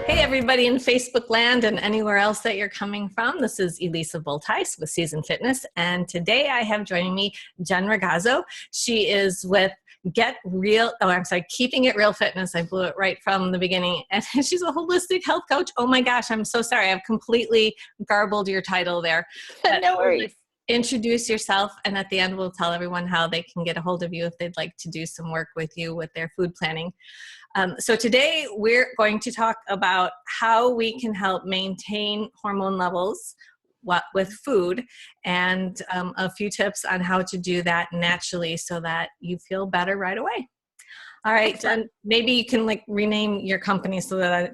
Hey, everybody in Facebook land and anywhere else that you're coming from. This is Elyssa with Season Fitness. And today I have joining me Jen Ragazzo. She is with Keeping It Real Fitness. I blew it right from the beginning. And she's a holistic health coach. Oh my gosh, I'm so sorry. I've completely garbled your title there. No worries. Introduce yourself, and at the end we'll tell everyone how they can get a hold of you if they'd like to do some work with you with their food planning. So today we're going to talk about how we can help maintain hormone levels with food, and a few tips on how to do that naturally so that you feel better right away. All right, Jen, maybe you can rename your company so that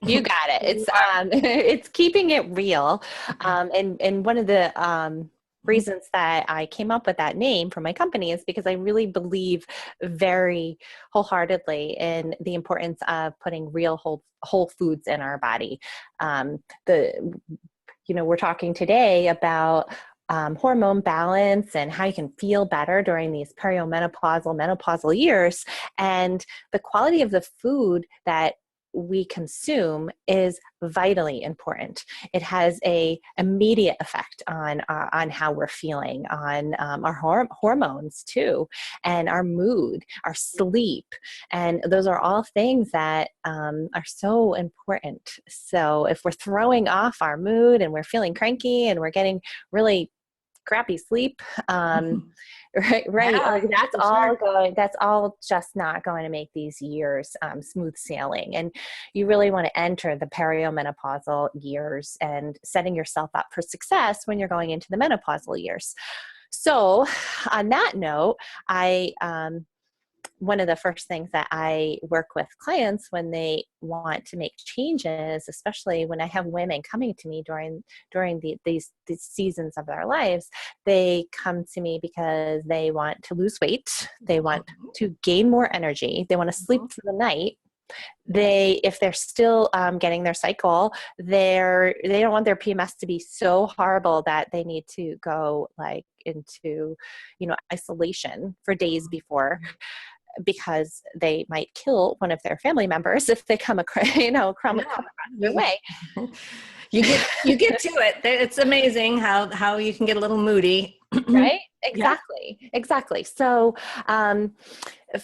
you got it. It's Keeping It Real. And one of the reasons that I came up with that name for my company is because I really believe very wholeheartedly in the importance of putting real whole foods in our body. We're talking today about hormone balance and how you can feel better during these menopausal years. And the quality of the food that we consume is vitally important. It has a immediate effect on how we're feeling, on our hormones too, and our mood, our sleep, and those are all things that are so important. So if we're throwing off our mood and we're feeling cranky and we're getting really crappy sleep, right. Yeah, That's all just not going to make these years smooth sailing. And you really want to enter the perimenopausal years and setting yourself up for success when you're going into the menopausal years. So on that note, one of the first things that I work with clients when they want to make changes, especially when I have women coming to me during these seasons of their lives, they come to me because they want to lose weight, they want to gain more energy, they want to sleep through the night. If they're still getting their cycle, they don't want their PMS to be so horrible that they need to go into isolation for days before, because they might kill one of their family members if they come across their way. You get to it. It's amazing how you can get a little moody. Right? Exactly. So,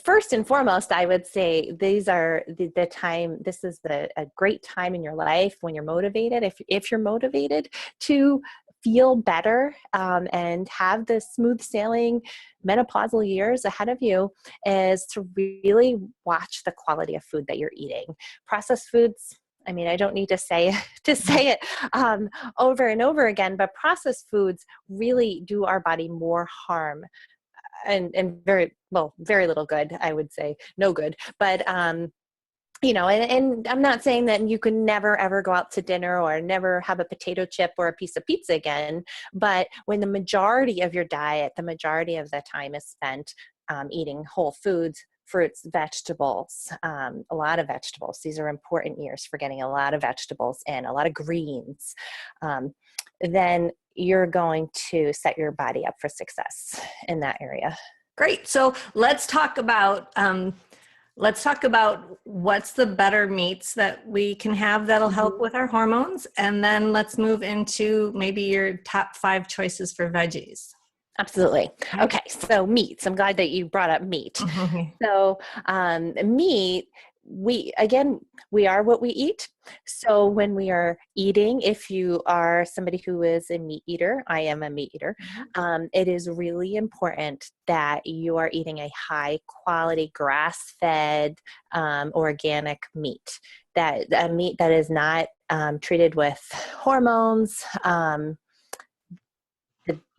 first and foremost, I would say these are the time. This is a great time in your life when you're motivated. If you're motivated to feel better and have the smooth sailing menopausal years ahead of you, is to really watch the quality of food that you're eating. Processed foods, I mean, I don't need to say it over and over again, but processed foods really do our body more harm and very little good, I would say. No good. But and I'm not saying that you can never, ever go out to dinner or never have a potato chip or a piece of pizza again. But when the majority of your diet, the majority of the time is spent eating whole foods, fruits, vegetables, a lot of vegetables. These are important years for getting a lot of vegetables and a lot of greens. Then you're going to set your body up for success in that area. Great. So let's talk about what's the better meats that we can have that'll help with our hormones. And then let's move into maybe your top 5 choices for veggies. Absolutely. Okay. So meats, I'm glad that you brought up meat. Mm-hmm. So meat, we are what we eat. So when we are eating, if you are somebody who is a meat eater, I am a meat eater, it is really important that you are eating a high quality grass-fed organic meat, that meat that is not treated with hormones.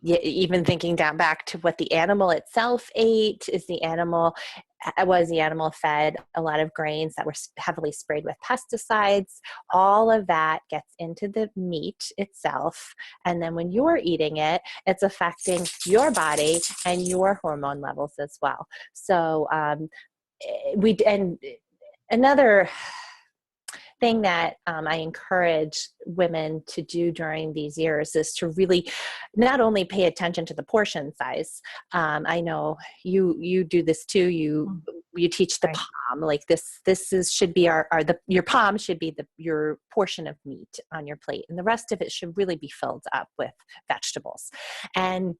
Even thinking back to what the animal itself ate, was the animal fed a lot of grains that were heavily sprayed with pesticides? All of that gets into the meat itself. And then when you're eating it, it's affecting your body and your hormone levels as well. So another thing that I encourage women to do during these years is to really not only pay attention to the portion size. I know you do this too. you teach the Right. palm, like should be your palm should be your portion of meat on your plate, and the rest of it should really be filled up with vegetables and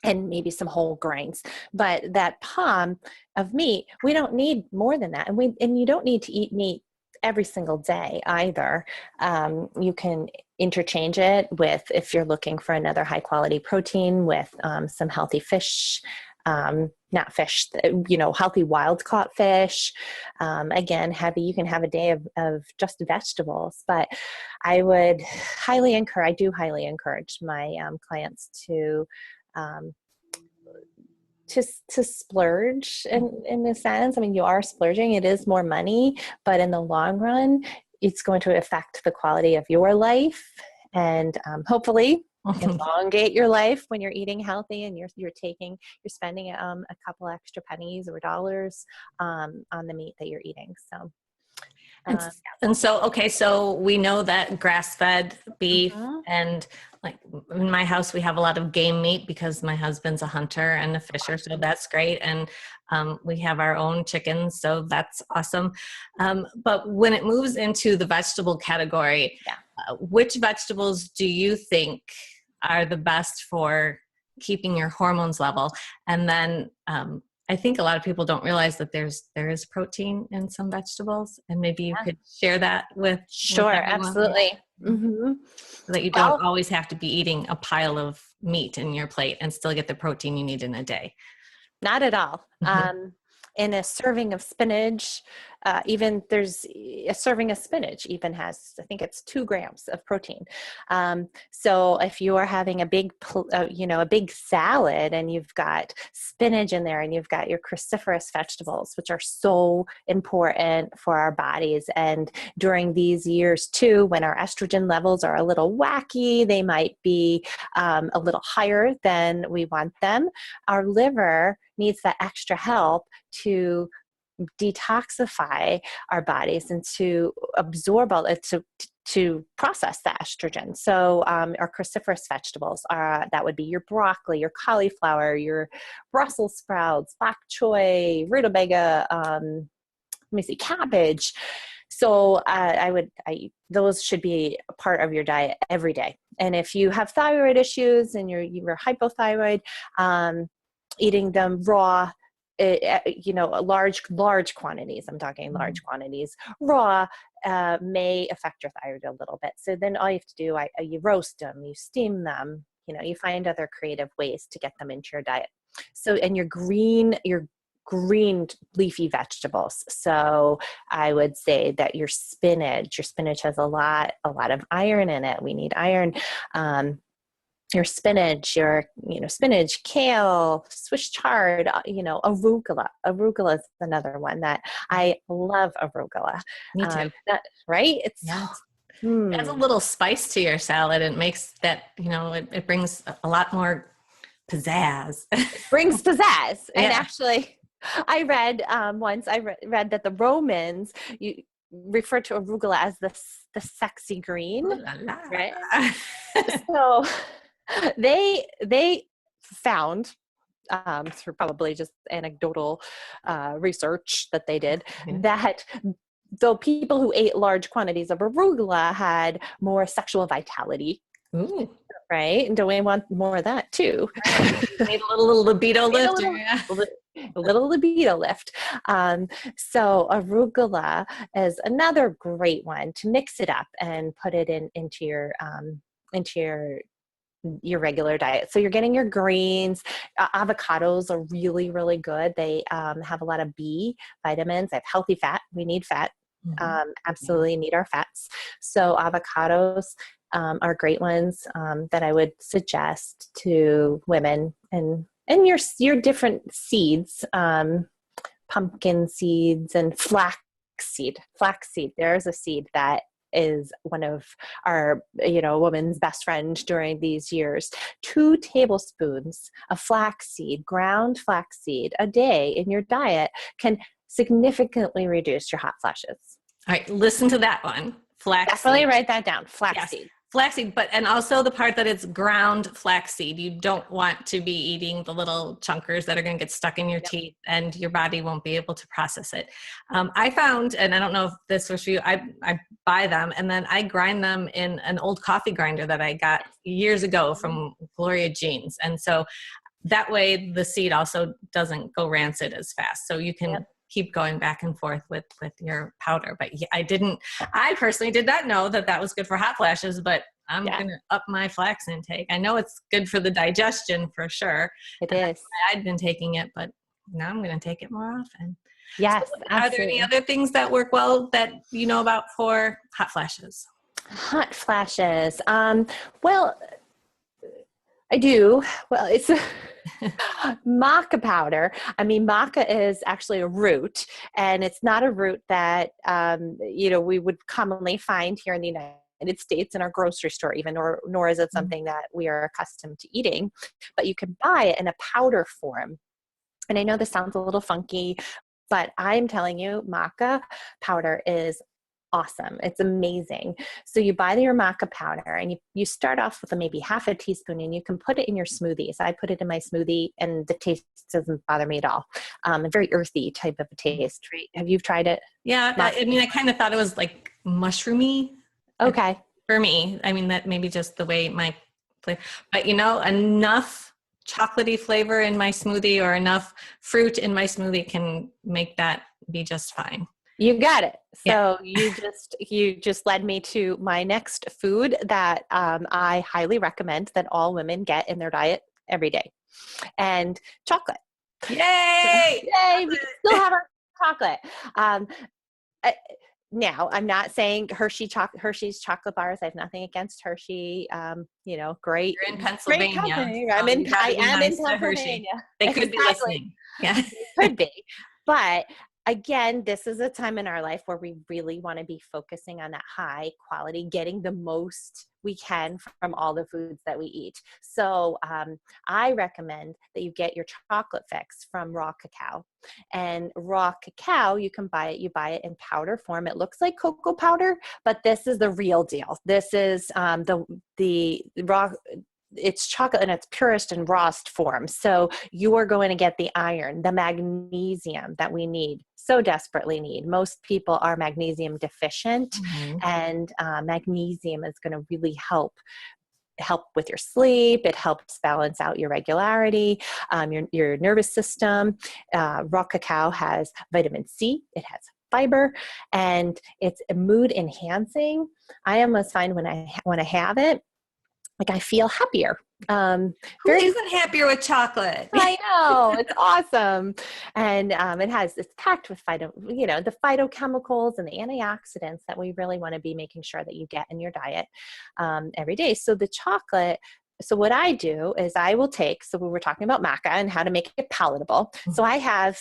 maybe some whole grains. But that palm of meat, we don't need more than that. And you don't need to eat meat every single day either. You can interchange it with, if you're looking for another high quality protein, with some healthy fish, not fish, healthy wild caught fish. Again, you can have a day of just vegetables, but I do highly encourage my clients to splurge in a sense. I mean, you are splurging, it is more money, but in the long run, it's going to affect the quality of your life, and hopefully elongate your life when you're eating healthy and you're spending a couple extra pennies or dollars on the meat that you're eating. So so we know that grass-fed beef, and like in my house, we have a lot of game meat because my husband's a hunter and a fisher, so that's great. And we have our own chickens, so that's awesome. But when it moves into the vegetable category, which vegetables do you think are the best for keeping your hormones level? And then I think a lot of people don't realize that there is protein in some vegetables, and maybe you could share that with absolutely. Mm-hmm. So that you don't always have to be eating a pile of meat in your plate and still get the protein you need in a day. Not at all. In a serving of spinach, there's a serving of spinach even has, I think it's 2 grams of protein. So if you are having a big salad and you've got spinach in there and you've got your cruciferous vegetables, which are so important for our bodies. And during these years too, when our estrogen levels are a little wacky, they might be a little higher than we want them. Our liver needs that extra help to detoxify our bodies and to absorb all it, to process the estrogen. So our cruciferous vegetables that would be your broccoli, your cauliflower, your Brussels sprouts, bok choy, rutabaga, cabbage. So those should be a part of your diet every day. And if you have thyroid issues and you're hypothyroid, eating them raw, large quantities, I'm talking large quantities, raw, may affect your thyroid a little bit. So then all you have to do, you roast them, you steam them, you find other creative ways to get them into your diet. So, and your green leafy vegetables. So I would say that your spinach has a lot of iron in it. We need iron. Your spinach, kale, Swiss chard, arugula. Arugula is another one that I love. Arugula. Me too. Right? Adds a little spice to your salad. It makes that, it brings a lot more pizzazz. Brings pizzazz. And actually, I read once, read that the Romans referred to arugula as the sexy green, right? So they found, through probably just anecdotal research that they did, that though people who ate large quantities of arugula had more sexual vitality. Ooh. Right? And don't we want more of that too? Need a little libido lift. A little libido lift. So arugula is another great one to mix it up and put it into your regular diet. So you're getting your greens. Avocados are really, really good. They have a lot of B vitamins. They have healthy fat. We need fat. Absolutely need our fats. So avocados are great ones that I would suggest to women, and your different seeds, pumpkin seeds and flaxseed. There's a seed that is one of our, woman's best friend during these years. 2 tablespoons of ground flaxseed a day in your diet can significantly reduce your hot flashes. All right, listen to that one. Flaxseed. Definitely write that down. Flaxseed. Yes. Flaxseed, and also the part that it's ground flaxseed. You don't want to be eating the little chunkers that are going to get stuck in your teeth and your body won't be able to process it. I found, and I don't know if this was for you, I buy them and then I grind them in an old coffee grinder that I got years ago from Gloria Jeans. And so that way the seed also doesn't go rancid as fast. So you can keep going back and forth with your powder. But I personally did not know that was good for hot flashes, but I'm going to up my flax intake. I know it's good for the digestion for sure. It is. I'd been taking it, but now I'm going to take it more often. Yes. So are there any other things that work well that you know about for hot flashes? Hot flashes. Well, I do. Well, it's maca powder. I mean, maca is actually a root, and it's not a root that, we would commonly find here in the United States in our grocery store even, nor is it something that we are accustomed to eating, but you can buy it in a powder form. And I know this sounds a little funky, but I'm telling you, maca powder is awesome. It's amazing. So you buy your maca powder and you start off with maybe half a teaspoon and you can put it in your smoothies. I put it in my smoothie and the taste doesn't bother me at all. A very earthy type of a taste, right? Have you tried it? Yeah. I kind of thought it was like mushroomy. Okay. For me, I mean, that maybe just the way my flavor, but enough chocolatey flavor in my smoothie or enough fruit in my smoothie can make that be just fine. You got it. So you just led me to my next food that I highly recommend that all women get in their diet every day, and chocolate. Yay! Yay! We can still have our chocolate. Now, I'm not saying Hershey's chocolate bars. I have nothing against Hershey. Great. You're in Pennsylvania. Great company. I am in Pennsylvania. They could be listening. Yeah, could be. But again, this is a time in our life where we really want to be focusing on that high quality, getting the most we can from all the foods that we eat. So I recommend that you get your chocolate fix from raw cacao. And raw cacao, you buy it in powder form. It looks like cocoa powder, but this is the real deal. This is the raw. It's chocolate in its purest and rawest form. So you are going to get the iron, the magnesium that we so desperately need. Most people are magnesium deficient, and magnesium is going to really help with your sleep. It helps balance out your regularity, your nervous system. Raw cacao has vitamin C. It has fiber, and it's mood enhancing. I almost find when I have it, like I feel happier. Who isn't happier with chocolate? I know, it's awesome, and it's packed with the phytochemicals and the antioxidants that we really want to be making sure that you get in your diet every day. So the chocolate. So what I do is I will so we were talking about maca and how to make it palatable. So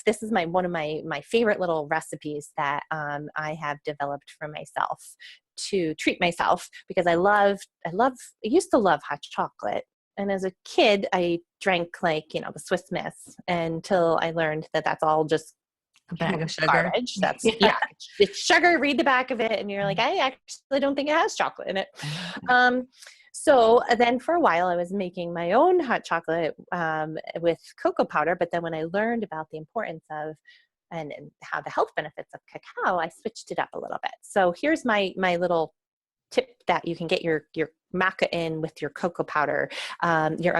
this is one of my favorite little recipes that I have developed for myself to treat myself, because I used to love hot chocolate. And as a kid, I drank the Swiss Miss until I learned that that's all just a bag of sugar. Garbage. That's it's sugar. Read the back of it, and you're like, I actually don't think it has chocolate in it. So then for a while, I was making my own hot chocolate with cocoa powder. But then when I learned about the importance of and how the health benefits of cacao, I switched it up a little bit. So here's my little tip that you can get your maca in with your cocoa powder, your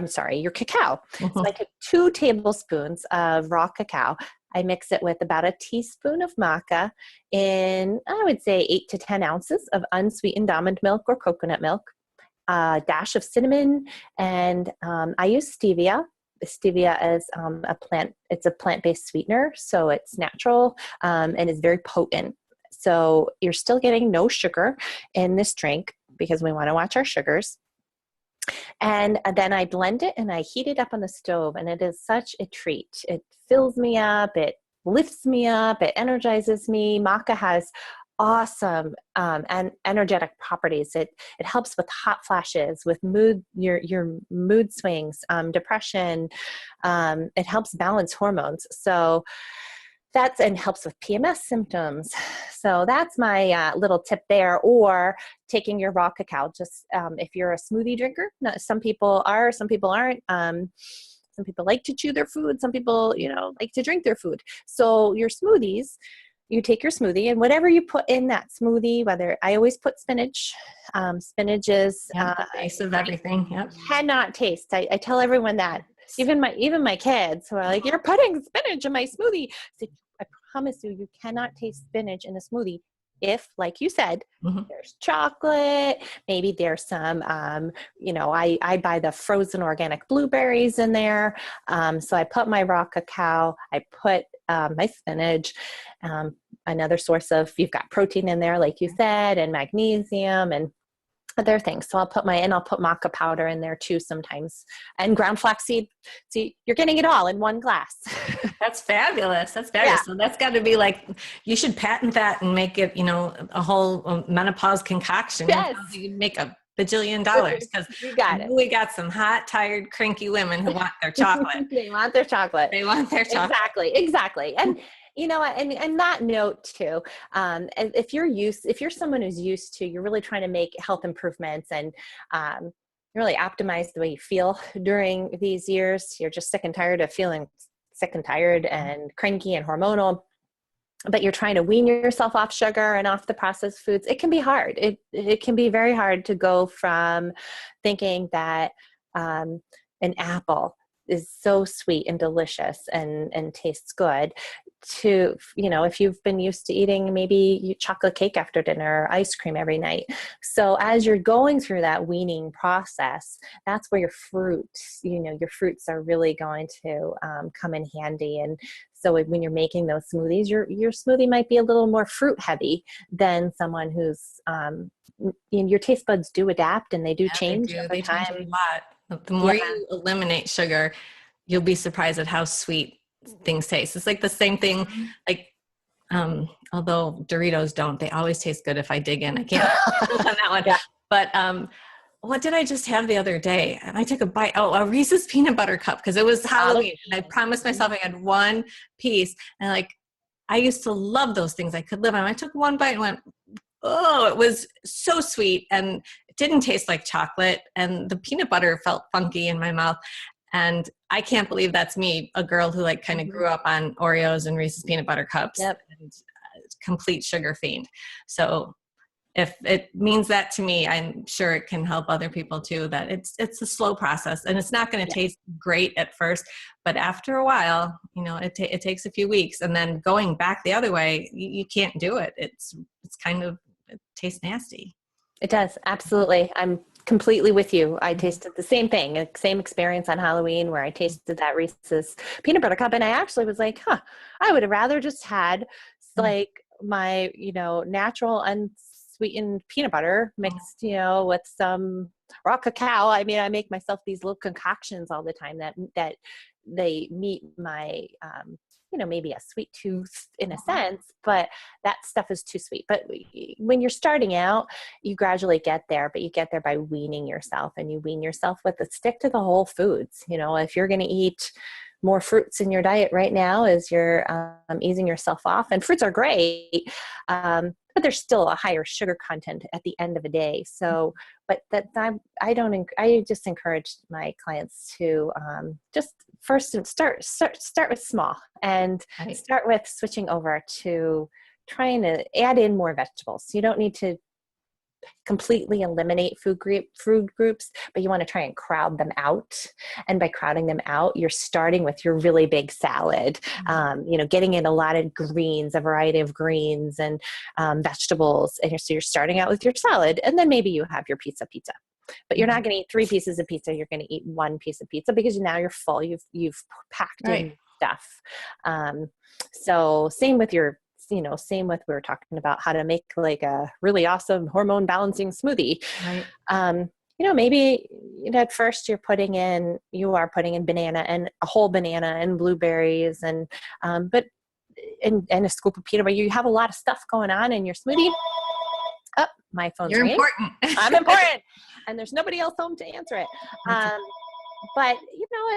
cacao. So I took 2 tablespoons of raw cacao. I mix it with about a teaspoon of maca in, I would say, 8 to 10 ounces of unsweetened almond milk or coconut milk, a dash of cinnamon, and I use stevia. Stevia is it's a plant-based sweetener, so it's natural and is very potent. So you're still getting no sugar in this drink because we want to watch our sugars. And then I blend it and I heat it up on the stove, and it is such a treat. It fills me up, it lifts me up, it energizes me. Maca has awesome and energetic properties. It helps with hot flashes, with your mood swings, depression. It helps balance hormones. So and helps with PMS symptoms. So that's my little tip there. Or taking your raw cacao, just if you're a smoothie drinker. Some people are, some people aren't. Some people like to chew their food. Some people, like to drink their food. So your smoothies, you take your smoothie and whatever you put in that smoothie, whether I always put spinach. Spinach is the base of everything. Yep. Cannot taste. I tell everyone that. Even my kids who are like, you're putting spinach in my smoothie. I promise you cannot taste spinach in a smoothie. If, like you said, there's chocolate, maybe there's some, I buy the frozen organic blueberries in there. So I put my raw cacao, I put my spinach, another source of, you've got protein in there, like you said, and magnesium and other things. So I'll put maca powder in there too sometimes, and ground flaxseed. See, you're getting it all in one glass. That's fabulous. That's fabulous. Yeah. So that's got to be like, you should patent that and make it, a whole menopause concoction. Yes. You make $1 bajillion because we got some hot, tired, cranky women who want their chocolate. They want their chocolate. Exactly. And and that note too, if you're someone who's used to, you're really trying to make health improvements and really optimize the way you feel during these years, you're just sick and tired of feeling sick and tired and cranky and hormonal, but you're trying to wean yourself off sugar and off the processed foods, it can be hard. It can be very hard to go from thinking that an apple is so sweet and delicious and tastes good to, if you've been used to eating maybe chocolate cake after dinner or ice cream every night. So as you're going through that weaning process, that's where your fruits are really going to come in handy. And so when you're making those smoothies, your smoothie might be a little more fruit heavy than someone who's, your taste buds do adapt and they do change over time. Change a lot. The more you eliminate sugar, you'll be surprised at how sweet things taste. It's like the same thing, like, although Doritos don't, they always taste good if I dig in. I can't on that one. Yeah. But what did I just have the other day? And I took a bite. Oh, a Reese's peanut butter cup because it was Halloween. And I promised myself I had one piece. And I used to love those things. I could live on them. I took one bite and went, oh, it was so sweet. And it didn't taste like chocolate. And the peanut butter felt funky in my mouth. And I can't believe that's me, a girl who kind of grew up on Oreos and Reese's peanut butter cups. Yep. And complete sugar fiend. So if it means that to me, I'm sure it can help other people too, that it's a slow process and it's not going to taste great at first, but after a while, it takes a few weeks, and then going back the other way, you can't do it. It tastes nasty. It does. Absolutely. I'm completely with you. I tasted the same thing, same experience on Halloween where I tasted that Reese's peanut butter cup. And I actually was like, I would have rather just had my, natural unsweetened peanut butter mixed, with some raw cacao. I mean, I make myself these little concoctions all the time that they meet my, maybe a sweet tooth in a sense, but that stuff is too sweet. But when you're starting out, you gradually get there, but you get there by weaning yourself, and you wean yourself stick to the whole foods. If you're going to eat more fruits in your diet right now as you're easing yourself off, and fruits are great, but there's still a higher sugar content at the end of the day. So, but I just encourage my clients to just first start with small and start with switching over to trying to add in more vegetables. You don't need to completely eliminate food groups, but you want to try and crowd them out. And by crowding them out, you're starting with your really big salad, getting in a lot of greens, a variety of greens and vegetables. And so you're starting out with your salad, and then maybe you have your pizza. But you're not going to eat 3 pieces of pizza. You're going to eat 1 piece of pizza because now you're full. You've packed in stuff. So same with we were talking about how to make a really awesome hormone balancing smoothie. Right. Maybe at first you are putting in banana and a whole banana and blueberries and a scoop of peanut butter. You have a lot of stuff going on in your smoothie. Oh, my phone's ringing. You're important. I'm important. And there's nobody else home to answer it. But,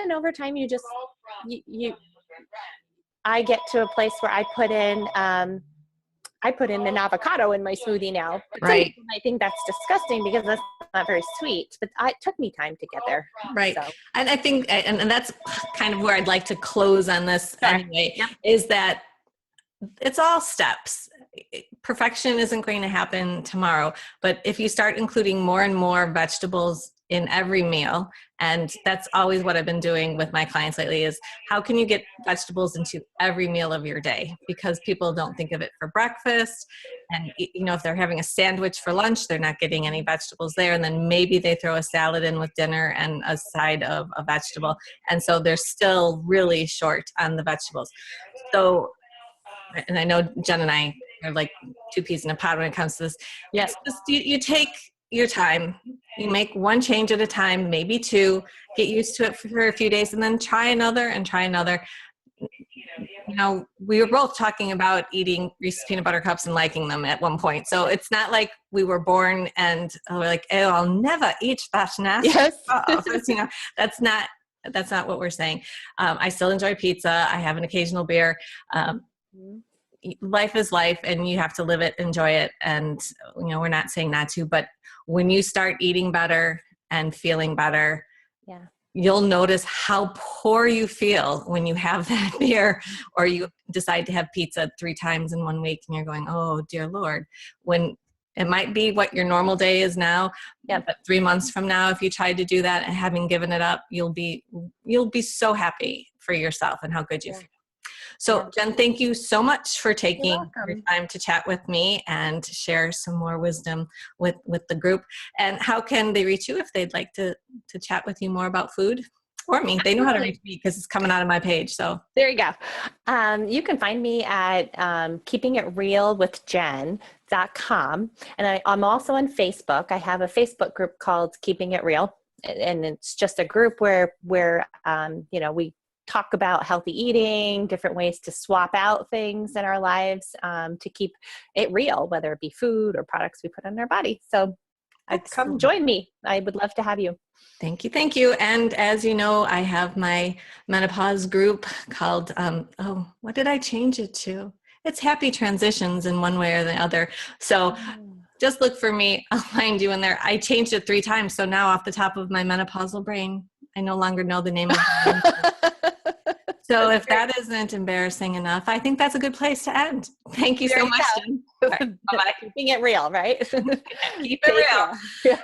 and over time you just, I get to a place where I put in an avocado in my smoothie now. Right. I think that's disgusting because that's not very sweet, but it took me time to get there. Right. So. And I think, and that's kind of where I'd like to close on this anyway, Yep. is that it's all steps. Perfection isn't going to happen tomorrow, but if you start including more and more vegetables in every meal, and that's always what I've been doing with my clients lately, is how can you get vegetables into every meal of your day? Because people don't think of it for breakfast, and if they're having a sandwich for lunch, they're not getting any vegetables there, and then maybe they throw a salad in with dinner and a side of a vegetable, and so they're still really short on the vegetables. So, and I know Jen and I are like two peas in a pod when it comes to this. Yes. It's just, you take your time, you make one change at a time, maybe two, get used to it for a few days, and then try another and try another. We were both talking about eating Reese's peanut butter cups and liking them at one point. So it's not like we were born and we're like, oh, I'll never eat that nasty. Yes. That's not what we're saying. I still enjoy pizza. I have an occasional beer. Life is life, and you have to live it, enjoy it. And, we're not saying not to, but when you start eating better and feeling better, you'll notice how poor you feel when you have that beer, or you decide to have pizza 3 times in 1 week and you're going, oh dear Lord, when it might be what your normal day is now. Yeah. But 3 months from now, if you tried to do that and having given it up, you'll be so happy for yourself and how good you feel. So Jen, thank you so much for taking your time to chat with me and share some more wisdom with the group. And how can they reach you if they'd like to chat with you more about food? Or me. They know how to reach me because it's coming out of my page. So there you go. You can find me at keepingitrealwithjen.com. And I'm also on Facebook. I have a Facebook group called Keeping It Real. And it's just a group where we talk about healthy eating, different ways to swap out things in our lives to keep it real, whether it be food or products we put in our body. So come join me. I would love to have you. Thank you. Thank you. And as you know, I have my menopause group called, what did I change it to? It's Happy Transitions in one way or the other. So just look for me. I'll find you in there. I changed it 3 times. So now off the top of my menopausal brain, I no longer know the name of it. So if that isn't embarrassing enough, I think that's a good place to end. Thank you so much. Right, bye-bye. Keeping it real, right? Keep it real.